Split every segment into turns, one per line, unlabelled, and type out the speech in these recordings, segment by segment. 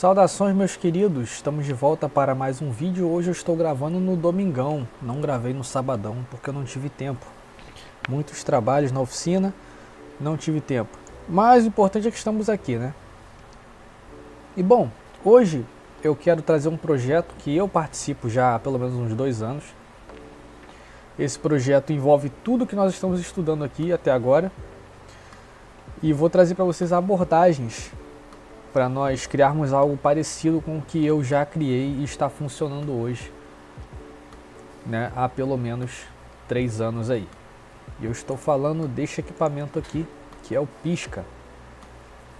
Saudações, meus queridos, estamos de volta para mais um vídeo. Hoje eu estou gravando no domingão, não gravei no sabadão porque eu não tive tempo. Muitos trabalhos na oficina, não tive tempo. Mas o importante é que estamos aqui, né? E bom, hoje eu quero trazer um projeto que eu participo já há pelo menos uns 2 anos. Esse projeto envolve tudo que nós estamos estudando aqui até agora. E vou trazer para vocês abordagens para nós criarmos algo parecido com o que eu já criei e está funcionando hoje, né, há pelo menos 3 anos aí. E eu estou falando deste equipamento aqui, que é o Pisca.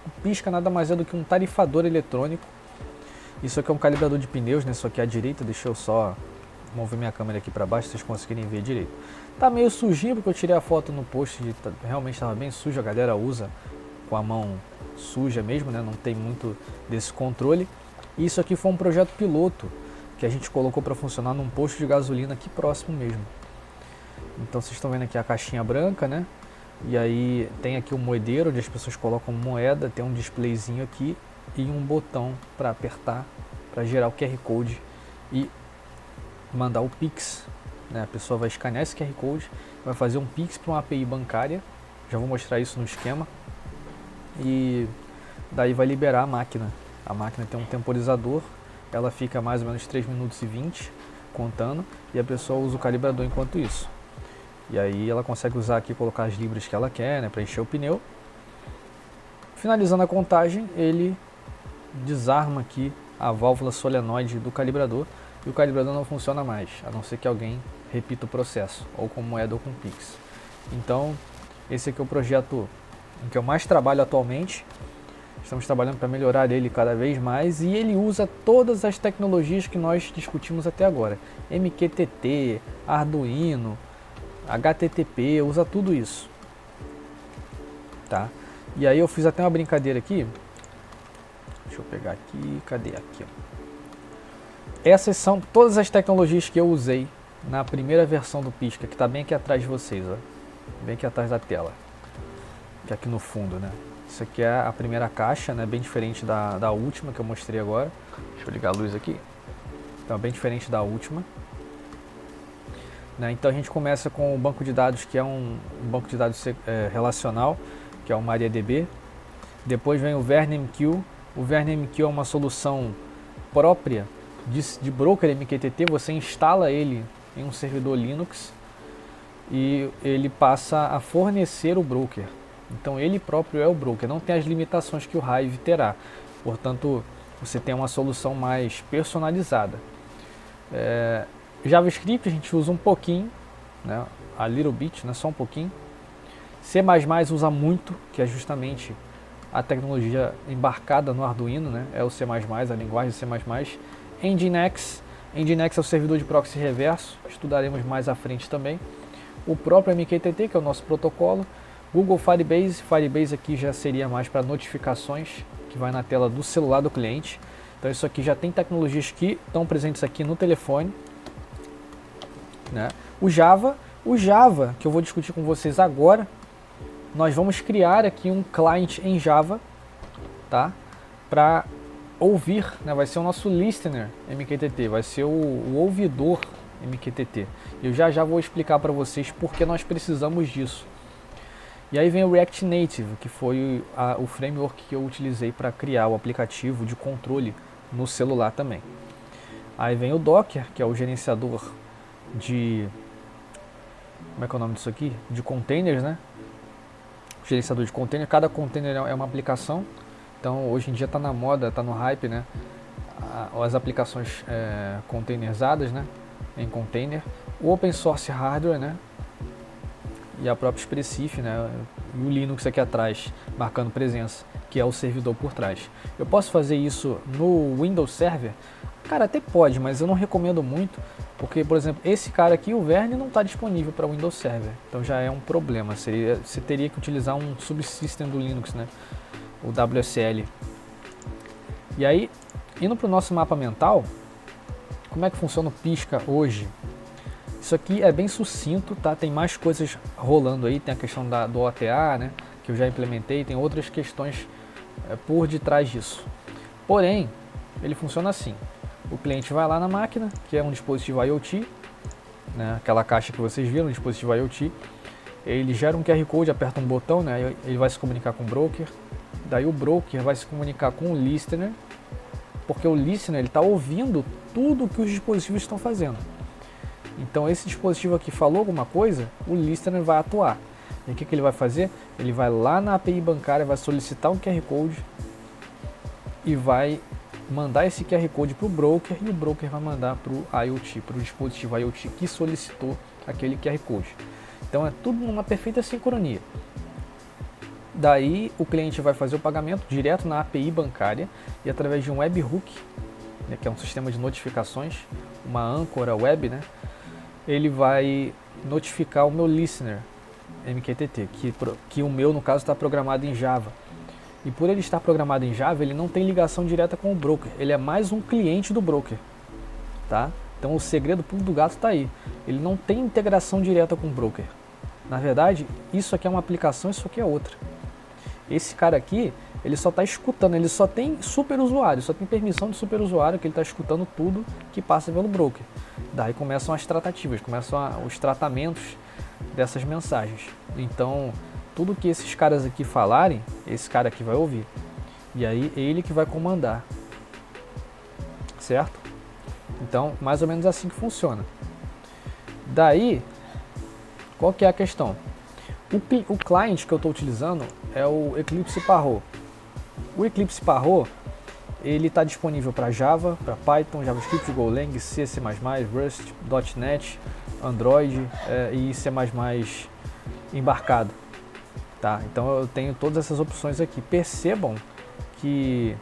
O Pisca nada mais é do que um tarifador eletrônico. Isso aqui é um calibrador de pneus, né? Isso aqui é à direita, deixa eu só mover minha câmera aqui para baixo, vocês conseguirem ver direito. Tá meio sujinho porque eu tirei a foto no post, realmente estava bem sujo, a galera usa com a mão suja mesmo, né? Não tem muito desse controle. E isso aqui foi um projeto piloto que a gente colocou para funcionar num posto de gasolina aqui próximo mesmo. Então vocês estão vendo aqui a caixinha branca, né? E aí tem aqui o moedeiro onde as pessoas colocam moeda, tem um displayzinho aqui e um botão para apertar para gerar o QR Code e mandar o Pix, né? A pessoa vai escanear esse QR Code, vai fazer um Pix para uma API bancária. Já vou mostrar isso no esquema. E daí vai liberar a máquina. A máquina tem um temporizador, ela fica mais ou menos 3 minutos e 20 contando, e a pessoa usa o calibrador enquanto isso. E aí ela consegue usar aqui, colocar as libras que ela quer, né, para encher o pneu. Finalizando a contagem, ele desarma aqui a válvula solenoide do calibrador e o calibrador não funciona mais, a não ser que alguém repita o processo, ou com moeda ou com Pix. Então, esse aqui é o projeto em que eu mais trabalho atualmente. Estamos trabalhando para melhorar ele cada vez mais e ele usa todas as tecnologias que nós discutimos até agora. MQTT, Arduino, HTTP, usa tudo isso. Tá? E aí eu fiz até uma brincadeira aqui. Deixa eu pegar aqui, cadê aqui? Ó. Essas são todas as tecnologias que eu usei na primeira versão do Pisca, que está bem aqui atrás de vocês, ó. Bem aqui atrás da tela. Que é aqui no fundo, né? Isso aqui é a primeira caixa, né? Bem diferente da última que eu mostrei agora. Deixa eu ligar a luz aqui. Então, bem diferente da última. Né? Então a gente começa com o banco de dados, que é um banco de dados relacional, que é o MariaDB. Depois vem o VernMQ. O VernMQ é uma solução própria de broker MQTT. Você instala ele em um servidor Linux e ele passa a fornecer o broker. Então ele próprio é o broker, não tem as limitações que o Hive terá. Portanto, você tem uma solução mais personalizada. JavaScript a gente usa um pouquinho, né? A little bit, né? Só um pouquinho. C++ usa muito, que é justamente a tecnologia embarcada no Arduino, né? É o C++, a linguagem C++. Nginx é o servidor de proxy reverso, estudaremos mais à frente também. O próprio MQTT, que é o nosso protocolo. Google Firebase aqui já seria mais para notificações, que vai na tela do celular do cliente. Então isso aqui já tem tecnologias que estão presentes aqui no telefone, né? O Java, que eu vou discutir com vocês agora, nós vamos criar aqui um client em Java, tá? Para ouvir, né? Vai ser o nosso listener MQTT, vai ser o ouvidor MQTT. Eu já vou explicar para vocês por que nós precisamos disso. E aí vem o React Native, que foi o framework que eu utilizei para criar o aplicativo de controle no celular também. Aí vem o Docker, que é o gerenciador de... Como é que é o nome disso aqui? De containers, né? Gerenciador de container. Cada container é uma aplicação. Então hoje em dia está na moda, está no hype, né? As aplicações containerizadas, né? Em container. O Open Source Hardware, né? E a própria Expressif, né? E o Linux aqui atrás, marcando presença, que é o servidor por trás. Eu posso fazer isso no Windows Server? Cara, até pode, mas eu não recomendo muito, porque, por exemplo, esse cara aqui, o Verne, não está disponível para o Windows Server. Então já é um problema, você teria que utilizar um subsystem do Linux, né? O WSL. E aí, indo para o nosso mapa mental, como é que funciona o Pisca hoje? Isso aqui é bem sucinto, tá? Tem mais coisas rolando aí, tem a questão do OTA, né? Que eu já implementei, tem outras questões por detrás disso. Porém, ele funciona assim. O cliente vai lá na máquina, que é um dispositivo IoT, né, aquela caixa que vocês viram, um dispositivo IoT. Ele gera um QR Code, aperta um botão, né, ele vai se comunicar com o broker. Daí o broker vai se comunicar com o listener, porque o listener está ouvindo tudo que os dispositivos estão fazendo. Então esse dispositivo aqui falou alguma coisa, o listener vai atuar. E o que ele vai fazer? Ele vai lá na API bancária, vai solicitar um QR Code e vai mandar esse QR Code para o broker, e o broker vai mandar para o IoT, para o dispositivo IoT que solicitou aquele QR Code. Então é tudo numa perfeita sincronia. Daí o cliente vai fazer o pagamento direto na API bancária e através de um webhook, né, que é um sistema de notificações, uma âncora web, né, ele vai notificar o meu listener MQTT, que o meu no caso está programado em Java. E por ele estar programado em Java, ele não tem ligação direta com o broker, ele é mais um cliente do broker, tá? Então o segredo pulo do gato está aí, ele não tem integração direta com o broker. Na verdade, isso aqui é uma aplicação, isso aqui é outra. Esse cara aqui, ele só está escutando, ele só tem superusuário, só tem permissão de superusuário, que ele está escutando tudo que passa pelo broker. Daí começam as tratativas, começam os tratamentos dessas mensagens. Então, tudo que esses caras aqui falarem, esse cara aqui vai ouvir. E aí, ele que vai comandar. Certo? Então, mais ou menos assim que funciona. Daí, qual que é a questão? O client que eu estou utilizando é o Eclipse Parrot. O Eclipse Parrot, ele está disponível para Java, para Python, JavaScript, Golang, C++, Rust, .NET, Android e C++ embarcado. Tá? Então eu tenho todas essas opções aqui. Percebam que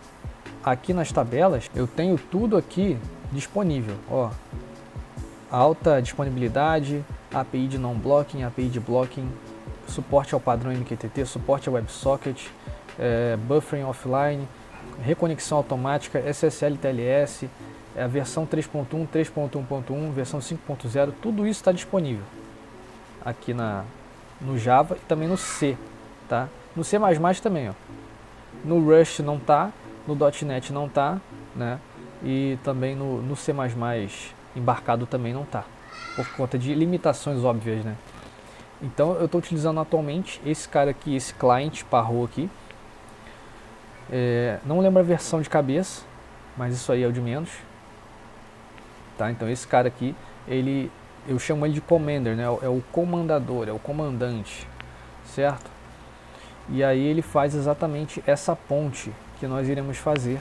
aqui nas tabelas eu tenho tudo aqui disponível. Ó, alta disponibilidade, API de non-blocking, API de blocking, suporte ao padrão MQTT, suporte ao WebSocket, buffering offline, reconexão automática, SSL TLS, a versão 3.1, 3.1.1, versão 5.0, tudo isso está disponível aqui no Java e também no C, tá? No C++ também, ó. No Rust não tá, no .NET não tá, né? E também no C++ embarcado também não tá, por conta de limitações óbvias, né? Então eu estou utilizando atualmente esse cara aqui, esse client Parrot aqui. Não lembro a versão de cabeça, mas isso aí é o de menos. Tá? Então esse cara aqui, eu chamo ele de commander, né? É o comandador, é o comandante, certo? E aí ele faz exatamente essa ponte que nós iremos fazer,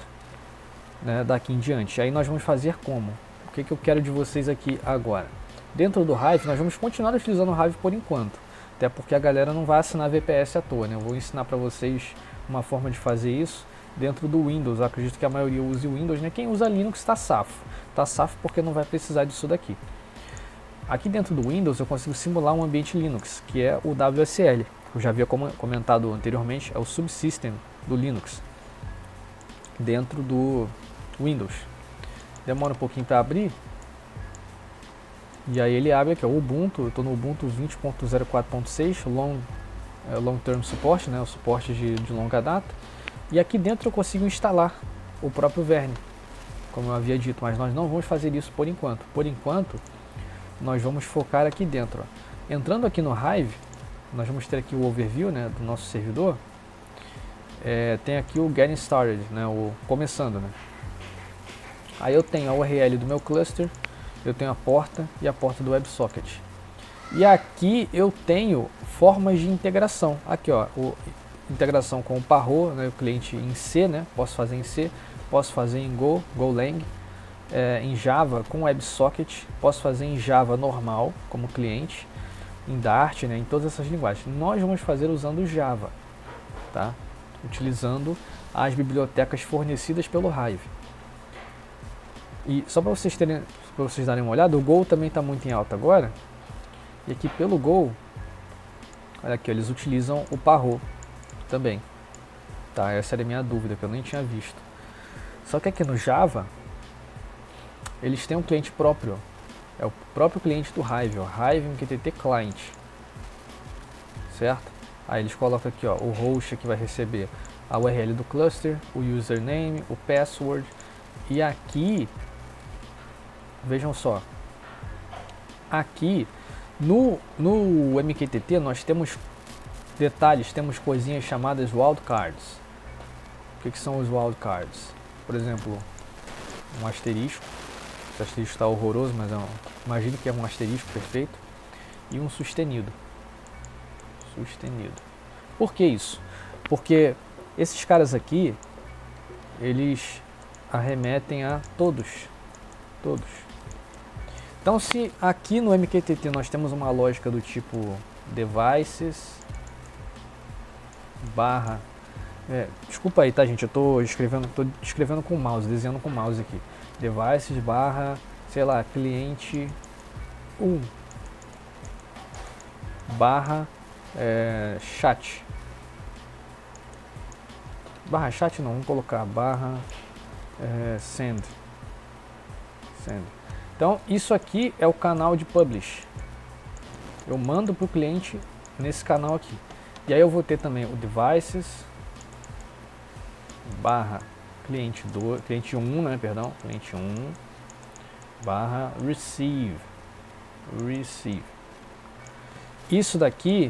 né, daqui em diante. Aí nós vamos fazer como? O que eu quero de vocês aqui agora? Dentro do Hive, nós vamos continuar utilizando o Hive por enquanto, até porque a galera não vai assinar VPS à toa, né? Eu vou ensinar para vocês uma forma de fazer isso dentro do Windows. Eu acredito que a maioria use o Windows, né? Quem usa Linux está safo. Está safo porque não vai precisar disso daqui. Aqui dentro do Windows eu consigo simular um ambiente Linux, que é o WSL. Eu já havia comentado anteriormente, é o subsystem do Linux dentro do Windows. Demora um pouquinho para abrir. E aí ele abre aqui, ó, o Ubuntu. Eu estou no Ubuntu 20.04.6 Long Term Support, né, o suporte de longa data. E aqui dentro eu consigo instalar o próprio Verne, como eu havia dito, mas nós não vamos fazer isso por enquanto. Por enquanto, nós vamos focar aqui dentro. Ó. Entrando aqui no Hive, nós vamos ter aqui o overview, né, do nosso servidor. Tem aqui o Getting Started, né, o começando, né. Aí eu tenho a URL do meu cluster, eu tenho a porta e a porta do WebSocket. E aqui eu tenho formas de integração. Aqui, ó, integração com o Parrot, né, o cliente em C, né, posso fazer em C, posso fazer em Golang, em Java com WebSocket, posso fazer em Java normal como cliente, em Dart, né, em todas essas linguagens. Nós vamos fazer usando Java, tá? Utilizando as bibliotecas fornecidas pelo Hive. E só para vocês darem uma olhada, o Go também está muito em alta agora. E aqui pelo Go, olha aqui, eles utilizam o Parrot também. Tá, essa era a minha dúvida, que eu nem tinha visto. Só que aqui no Java, eles têm um cliente próprio. É o próprio cliente do Hive, ó, Hive MQTT Client. Certo? Aí eles colocam aqui, ó, o host que vai receber a URL do cluster, o username, o password, E aqui, vejam só, aqui no MQTT nós temos detalhes, temos coisinhas chamadas wildcards. O que são os wildcards? Por exemplo, um asterisco. Esse asterisco está horroroso, mas imagine que é um asterisco perfeito. E um sustenido. Sustenido. Por que isso? Porque esses caras aqui, eles arremetem a todos. Todos. Então, se aqui no MQTT nós temos uma lógica do tipo devices barra... desculpa aí, tá, gente? Eu tô escrevendo com o mouse, desenhando com o mouse aqui. Devices barra, sei lá, cliente 1 barra chat. Barra chat não, vamos colocar barra send. Então, isso aqui é o canal de publish. Eu mando para o cliente nesse canal aqui. E aí eu vou ter também o devices barra cliente 1, né, perdão, cliente 1 barra receive. Isso daqui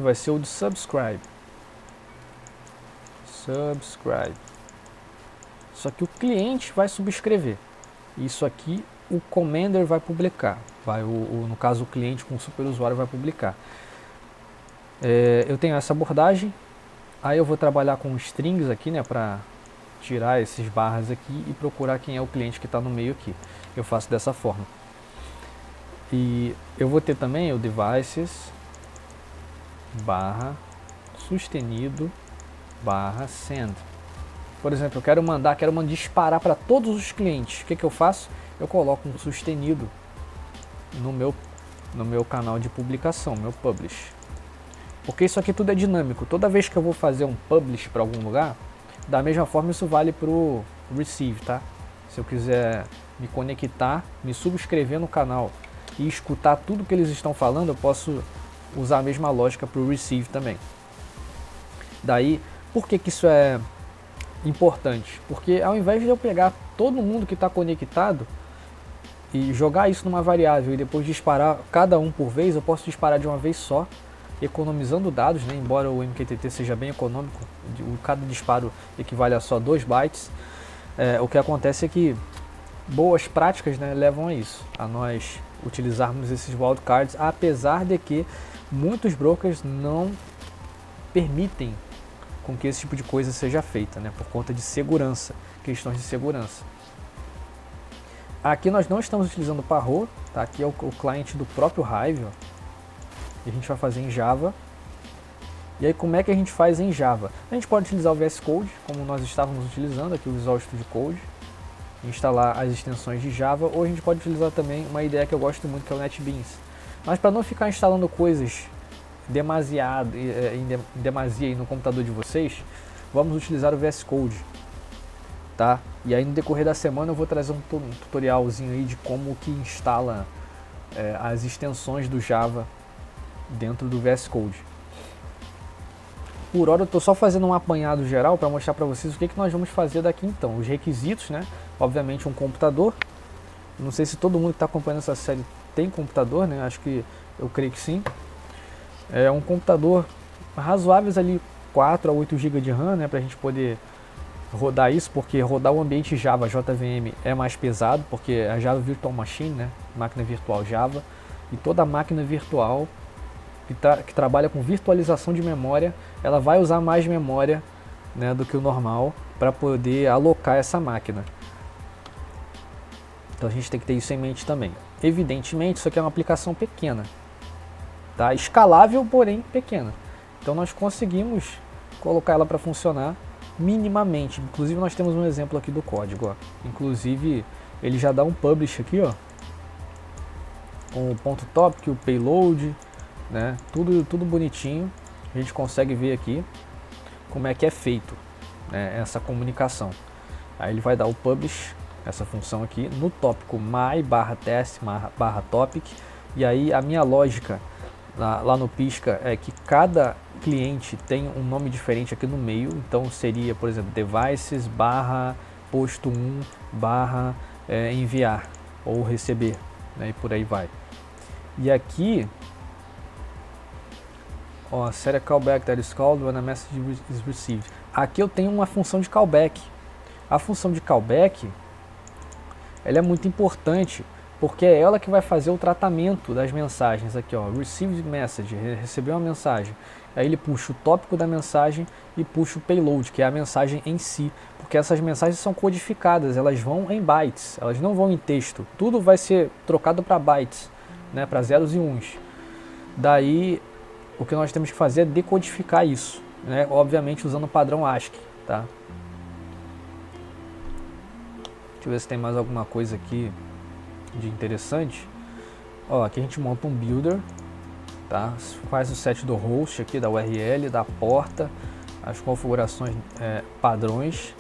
vai ser o de subscribe. Só que o cliente vai subscrever. Isso aqui o commander vai publicar. No caso, o cliente com o superusuário vai publicar. Eu tenho essa abordagem. Aí eu vou trabalhar com strings aqui, né, para tirar esses barras aqui e procurar quem é o cliente que está no meio aqui. Eu faço dessa forma. E eu vou ter também o devices barra sustenido barra send. Por exemplo, eu quero mandar disparar para todos os clientes. O que eu faço? Eu coloco um sustenido no meu canal de publicação, meu publish. Porque isso aqui tudo é dinâmico. Toda vez que eu vou fazer um publish para algum lugar, da mesma forma isso vale para o receive, tá? Se eu quiser me conectar, me subscrever no canal e escutar tudo que eles estão falando, eu posso usar a mesma lógica para o receive também. Daí, por que isso é importante? Porque ao invés de eu pegar todo mundo que está conectado e jogar isso numa variável e depois disparar cada um por vez, eu posso disparar de uma vez só, economizando dados, né? Embora o MQTT seja bem econômico, cada disparo equivale a só 2 bytes. O que acontece é que boas práticas, né, levam a isso, a nós utilizarmos esses wildcards, apesar de que muitos brokers não permitem com que esse tipo de coisa seja feita, né, por conta de segurança, questões de segurança. Aqui nós não estamos utilizando Parrot, tá? Aqui é o cliente do próprio Hive, ó. E a gente vai fazer em Java. E aí como é que a gente faz em Java? A gente pode utilizar o VS Code, como nós estávamos utilizando aqui o Visual Studio Code, instalar as extensões de Java, ou a gente pode utilizar também uma ideia que eu gosto muito, que é o NetBeans. Mas para não ficar instalando coisas em demasia aí no computador de vocês, vamos utilizar o VS Code, tá? E aí no decorrer da semana eu vou trazer um tutorialzinho aí de como que instala as extensões do Java dentro do VS Code. Por hora eu estou só fazendo um apanhado geral para mostrar para vocês o que nós vamos fazer daqui então. Os requisitos, né? Obviamente um computador. Não sei se todo mundo que está acompanhando essa série tem computador, né? Eu creio que sim. É um computador razoáveis ali, 4 a 8 GB de RAM, né? Para a gente poder rodar isso, porque rodar o ambiente Java JVM é mais pesado, porque a Java Virtual Machine, né? Máquina virtual Java, e toda máquina virtual que trabalha com virtualização de memória, ela vai usar mais memória, né, do que o normal para poder alocar essa máquina. Então a gente tem que ter isso em mente também. Evidentemente, isso aqui é uma aplicação pequena, tá? Escalável, porém pequena. Então nós conseguimos colocar ela para funcionar minimamente. Inclusive nós temos um exemplo aqui do código, ó. Inclusive ele já dá um publish aqui, ó, com o ponto topic, o payload, né? Tudo bonitinho. A gente consegue ver aqui como é que é feito, né, essa comunicação. Aí ele vai dar o publish, essa função aqui, no tópico my/test/topic. E aí a minha lógica lá no Pisca é que cada cliente tem um nome diferente aqui no meio. Então seria, por exemplo, devices barra posto 1 barra enviar ou receber, né, e por aí vai. E aqui, ó, set a callback that is called when a message is received. Aqui eu tenho uma função de callback. A função de callback, ela é muito importante, porque é ela que vai fazer o tratamento das mensagens. Aqui, ó, received message, recebeu uma mensagem. Aí ele puxa o tópico da mensagem e puxa o payload, que é a mensagem em si. Porque essas mensagens são codificadas, elas vão em bytes, elas não vão em texto. Tudo vai ser trocado para bytes, né, para zeros e uns. Daí, o que nós temos que fazer é decodificar isso, né, obviamente usando o padrão ASCII, tá? Deixa eu ver se tem mais alguma coisa aqui de interessante. Ó, aqui a gente monta um builder, tá? Faz o set do host aqui, da URL, da porta, as configurações padrões.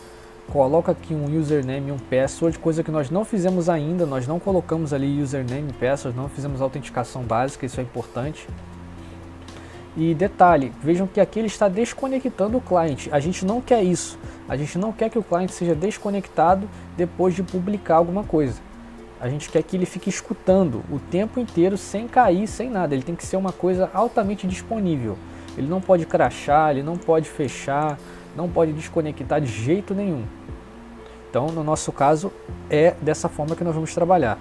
Coloca aqui um username e um password, coisa que nós não fizemos ainda. Nós não colocamos ali username e password, não fizemos autenticação básica, isso é importante. E detalhe, vejam que aqui ele está desconectando o cliente. A gente não quer isso. A gente não quer que o cliente seja desconectado depois de publicar alguma coisa. A gente quer que ele fique escutando o tempo inteiro, sem cair, sem nada. Ele tem que ser uma coisa altamente disponível. Ele não pode crashar, ele não pode fechar, não pode desconectar de jeito nenhum. Então, no nosso caso, é dessa forma que nós vamos trabalhar.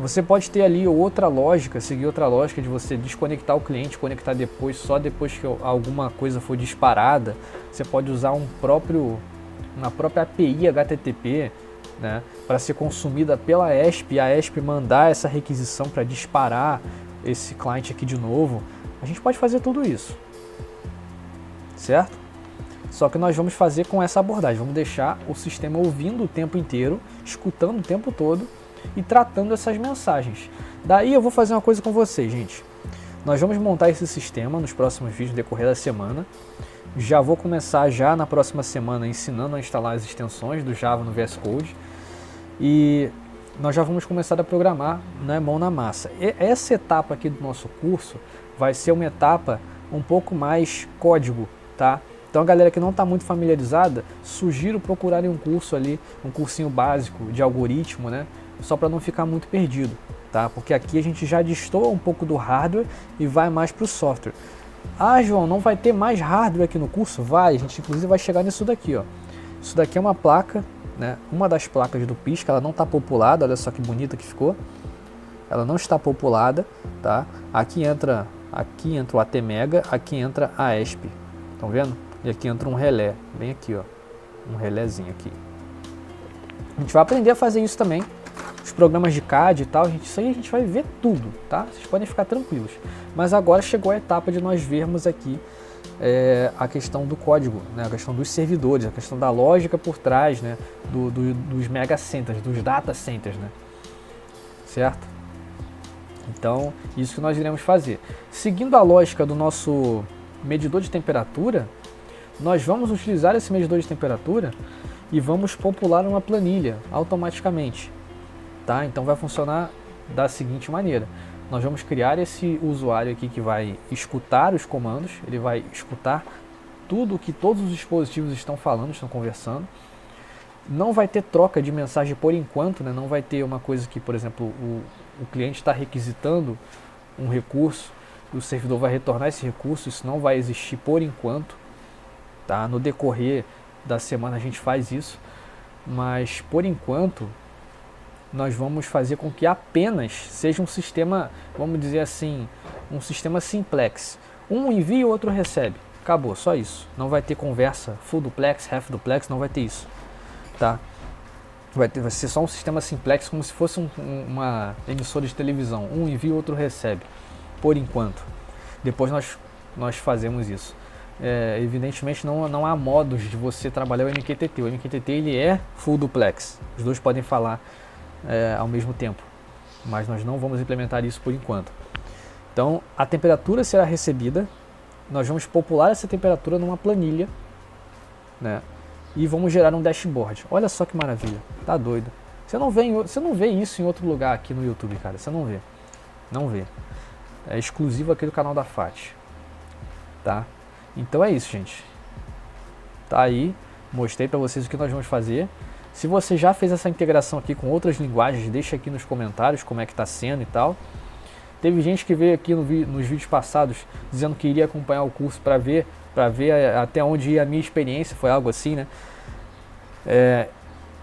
Você pode ter ali outra lógica, seguir outra lógica de você desconectar o cliente, conectar depois, só depois que alguma coisa for disparada. Você pode usar uma própria API HTTP, né, para ser consumida pela ASP, e a ASP mandar essa requisição para disparar esse cliente aqui de novo. A gente pode fazer tudo isso, certo? Só que nós vamos fazer com essa abordagem, vamos deixar o sistema ouvindo o tempo inteiro, escutando o tempo todo e tratando essas mensagens. Daí eu vou fazer uma coisa com vocês, gente. Nós vamos montar esse sistema nos próximos vídeos, no decorrer da semana. Já vou começar já na próxima semana ensinando a instalar as extensões do Java no VS Code. E nós já vamos começar a programar, né, mão na massa. E essa etapa aqui do nosso curso vai ser uma etapa um pouco mais código, tá? Então a galera que não está muito familiarizada, sugiro procurarem um curso ali, um cursinho básico de algoritmo, né? Só para não ficar muito perdido, tá? Porque aqui a gente já destoa um pouco do hardware e vai mais para o software. Ah, João, não vai ter mais hardware aqui no curso? Vai, a gente inclusive vai chegar nisso daqui, ó. Isso daqui é uma placa, né? Uma das placas do Pisca, ela não está populada, olha só que bonita que ficou. Ela não está populada, tá? Aqui entra o ATmega, aqui entra a ASP, estão vendo? E aqui entra um relé, bem aqui, ó, um relézinho aqui. A gente vai aprender a fazer isso também. Os programas de CAD e tal, isso aí a gente vai ver tudo, tá? Vocês podem ficar tranquilos. Mas agora chegou a etapa de nós vermos aqui a questão do código, né? A questão dos servidores, a questão da lógica por trás, né? Dos mega centers, dos data centers, né? Certo? Então, isso que nós iremos fazer. Seguindo a lógica do nosso medidor de temperatura, nós vamos utilizar esse medidor de temperatura e vamos popular uma planilha automaticamente. Tá? Então vai funcionar da seguinte maneira: nós vamos criar esse usuário aqui que vai escutar os comandos, ele vai escutar tudo que todos os dispositivos estão falando, estão conversando. Não vai ter troca de mensagem por enquanto, né? Não vai ter uma coisa que, por exemplo, o cliente está requisitando um recurso, o servidor vai retornar esse recurso, isso não vai existir por enquanto. Tá? No decorrer da semana a gente faz isso, mas por enquanto nós vamos fazer com que apenas seja um sistema, vamos dizer assim, um sistema simplex. Um envia e o outro recebe. Acabou, só isso. Não vai ter conversa full duplex, half duplex, não vai ter isso. Tá? Vai ser só um sistema simplex, como se fosse uma emissora de televisão. Um envia e o outro recebe, por enquanto. Depois nós fazemos isso. Evidentemente não há modos de você trabalhar o MQTT. O MQTT ele é full duplex. Os dois podem falar ao mesmo tempo, mas nós não vamos implementar isso por enquanto. Então a temperatura será recebida, nós vamos popular essa temperatura numa planilha, né, e vamos gerar um dashboard. Olha só que maravilha, tá doido. Você não vê isso em outro lugar aqui no YouTube, cara, você não vê. É exclusivo aqui do canal da FAT, tá? Então é isso, gente. Tá aí, mostrei para vocês o que nós vamos fazer. Se você já fez essa integração aqui com outras linguagens, deixa aqui nos comentários como é que está sendo e tal. Teve gente que veio aqui nos vídeos passados dizendo que iria acompanhar o curso para ver até onde ia a minha experiência, foi algo assim, né?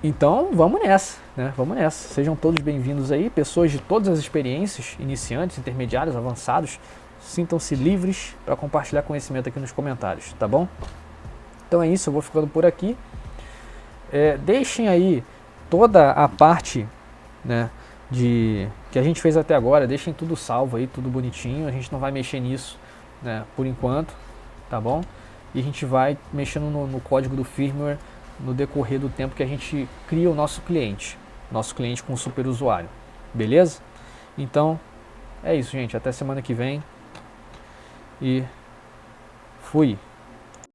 Então vamos nessa, né? Vamos nessa. Sejam todos bem-vindos aí, pessoas de todas as experiências, iniciantes, intermediários, avançados. Sintam-se livres para compartilhar conhecimento aqui nos comentários, tá bom? Então é isso, eu vou ficando por aqui. Deixem aí toda a parte, né, que a gente fez até agora, deixem tudo salvo aí, tudo bonitinho. A gente não vai mexer nisso, né, por enquanto, tá bom? E a gente vai mexendo no código do firmware no decorrer do tempo que a gente cria o nosso cliente com o super usuário, beleza? Então é isso, gente, até semana que vem e fui!